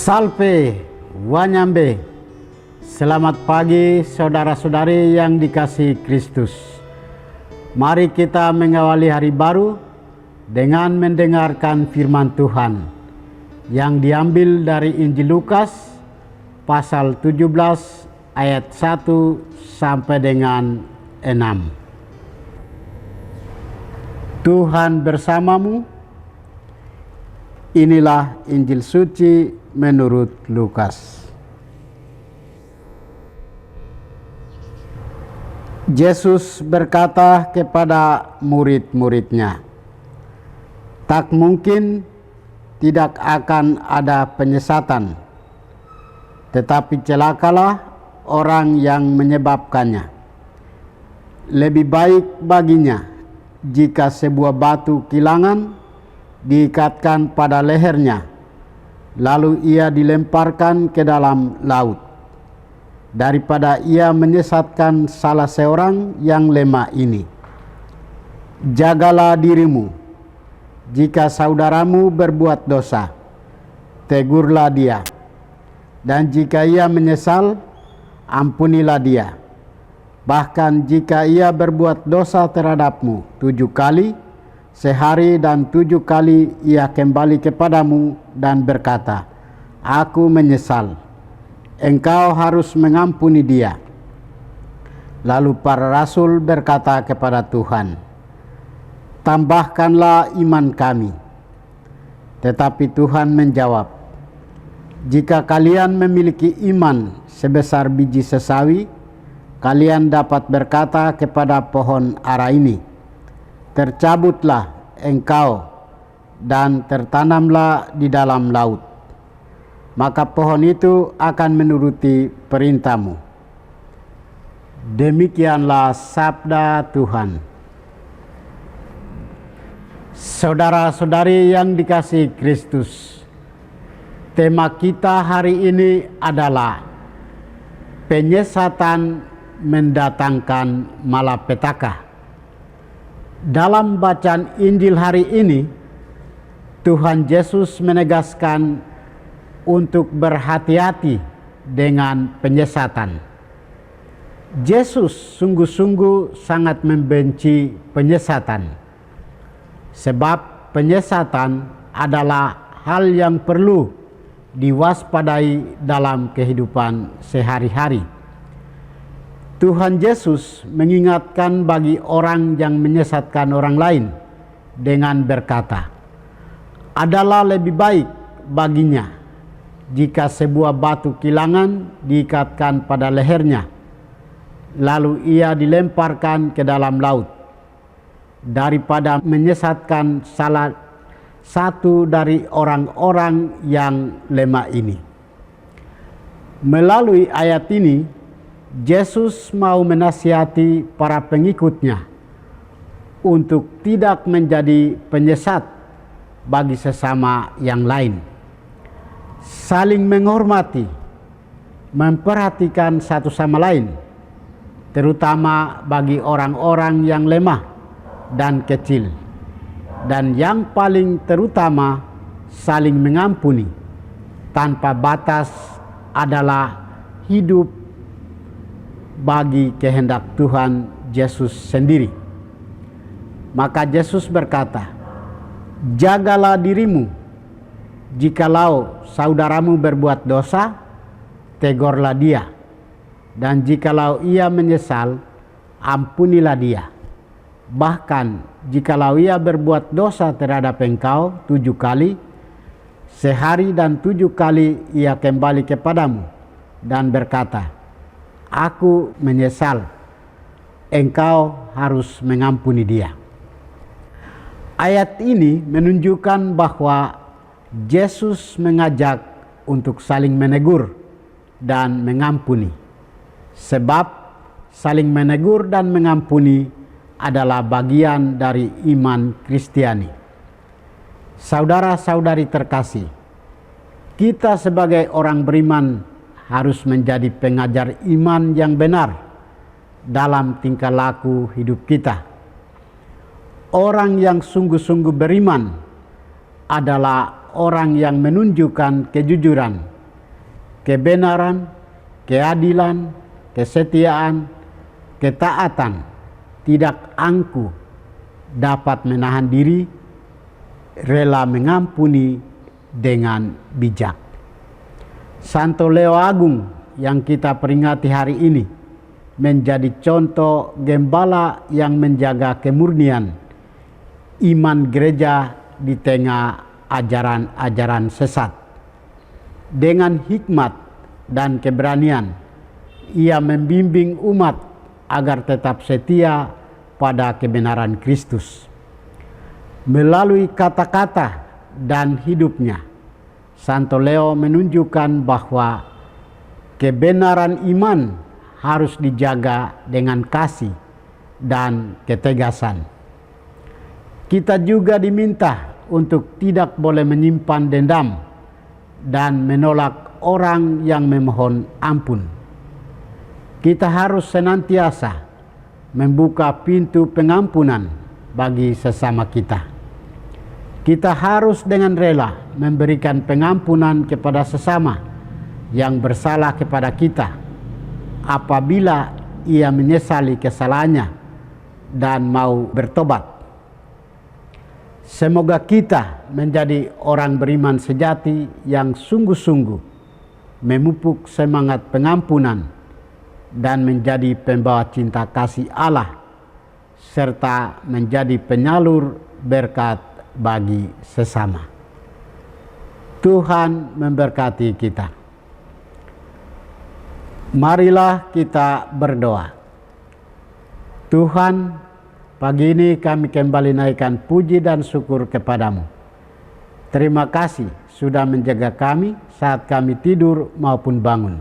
Salve, Wanyambe. Selamat pagi saudara-saudari yang dikasihi Kristus. Mari kita mengawali hari baru dengan mendengarkan firman Tuhan yang diambil dari Injil Lukas pasal 17 ayat 1 sampai dengan 6. Tuhan bersamamu. Inilah Injil suci menurut Lukas. Yesus berkata kepada murid-muridnya, "Tak mungkin tidak akan ada penyesatan, tetapi celakalah orang yang menyebabkannya. Lebih baik baginya jika sebuah batu kilangan diikatkan pada lehernya, lalu ia dilemparkan ke dalam laut, daripada ia menyesatkan salah seorang yang lemah ini. Jagalah dirimu. Jika saudaramu berbuat dosa, tegurlah dia. Dan jika ia menyesal, ampunilah dia. Bahkan jika ia berbuat dosa terhadapmu 7 kali, sehari dan 7 kali ia kembali kepadamu dan berkata, 'Aku menyesal,' engkau harus mengampuni dia." Lalu para rasul berkata kepada Tuhan, "Tambahkanlah iman kami." Tetapi Tuhan menjawab, "Jika kalian memiliki iman sebesar biji sesawi, kalian dapat berkata kepada pohon ara ini, 'Tercabutlah engkau dan tertanamlah di dalam laut,' maka pohon itu akan menuruti perintahmu." Demikianlah sabda Tuhan. Saudara-saudari yang dikasihi Kristus, tema kita hari ini adalah penyesatan mendatangkan malapetaka. Dalam bacaan Injil hari ini, Tuhan Yesus menegaskan untuk berhati-hati dengan penyesatan. Yesus sungguh-sungguh sangat membenci penyesatan, sebab penyesatan adalah hal yang perlu diwaspadai dalam kehidupan sehari-hari. Tuhan Yesus mengingatkan bagi orang yang menyesatkan orang lain dengan berkata, "Adalah lebih baik baginya jika sebuah batu kilangan diikatkan pada lehernya, lalu ia dilemparkan ke dalam laut, daripada menyesatkan salah satu dari orang-orang yang lemah ini." Melalui ayat ini, Yesus mau menasihati para pengikutnya untuk tidak menjadi penyesat bagi sesama yang lain, saling menghormati, memperhatikan satu sama lain, terutama bagi orang-orang yang lemah dan kecil, dan yang paling terutama saling mengampuni tanpa batas adalah hidup bagi kehendak Tuhan Yesus sendiri. Maka Yesus berkata, "Jagalah dirimu. Jikalau saudaramu berbuat dosa, tegurlah dia. Dan jikalau ia menyesal, ampunilah dia. Bahkan jikalau ia berbuat dosa terhadap engkau 7 kali, sehari dan 7 kali ia kembali kepadamu dan berkata, 'Aku menyesal,' engkau harus mengampuni dia." Ayat ini menunjukkan bahwa Yesus mengajak untuk saling menegur dan mengampuni, sebab saling menegur dan mengampuni adalah bagian dari iman Kristiani. Saudara-saudari terkasih, kita sebagai orang beriman harus menjadi pengajar iman yang benar dalam tingkah laku hidup kita. Orang yang sungguh-sungguh beriman adalah orang yang menunjukkan kejujuran kebenaran, keadilan, kesetiaan, ketaatan, tidak angkuh, dapat menahan diri, rela mengampuni dengan bijak. Santo Leo Agung yang kita peringati hari ini menjadi contoh gembala yang menjaga kemurnian iman gereja di tengah ajaran-ajaran sesat. Dengan hikmat dan keberanian, ia membimbing umat agar tetap setia pada kebenaran Kristus. Melalui kata-kata dan hidupnya, Santo Leo menunjukkan bahwa kebenaran iman harus dijaga dengan kasih dan ketegasan. Kita juga diminta untuk tidak boleh menyimpan dendam dan menolak orang yang memohon ampun. Kita harus senantiasa membuka pintu pengampunan bagi sesama kita. Kita harus dengan rela memberikan pengampunan kepada sesama yang bersalah kepada kita apabila ia menyesali kesalahannya dan mau bertobat. Semoga kita menjadi orang beriman sejati yang sungguh-sungguh memupuk semangat pengampunan dan menjadi pembawa cinta kasih Allah serta menjadi penyalur berkat bagi sesama. Tuhan memberkati kita. Marilah kita berdoa. Tuhan, pagi ini kami kembali naikkan puji dan syukur kepadamu. Terima kasih sudah menjaga kami saat kami tidur maupun bangun.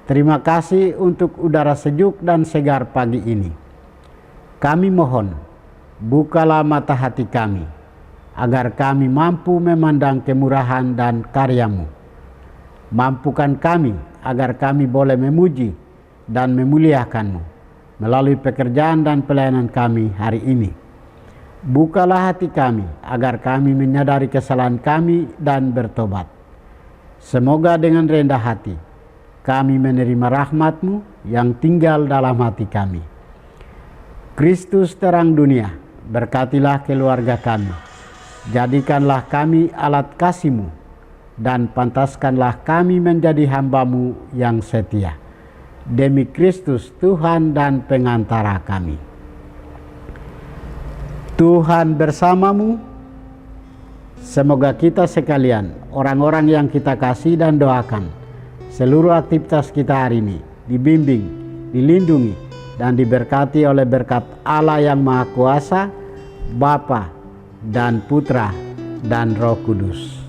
Terima kasih untuk udara sejuk dan segar pagi ini. Kami mohon, bukalah mata hati kami, agar kami mampu memandang kemurahan dan karya-Mu. Mampukan kami agar kami boleh memuji dan memuliakan-Mu melalui pekerjaan dan pelayanan kami hari ini. Bukalah hati kami agar kami menyadari kesalahan kami dan bertobat. Semoga dengan rendah hati kami menerima rahmat-Mu yang tinggal dalam hati kami. Kristus terang dunia, berkatilah keluarga kami. Jadikanlah kami alat kasih-Mu dan pantaskanlah kami menjadi hamba-Mu yang setia. Demi Kristus Tuhan dan pengantara kami. Tuhan bersamamu. Semoga kita sekalian, orang-orang yang kita kasih dan doakan, seluruh aktivitas kita hari ini dibimbing, dilindungi, dan diberkati oleh berkat Allah yang Maha Kuasa, Bapa dan Putra dan Roh Kudus.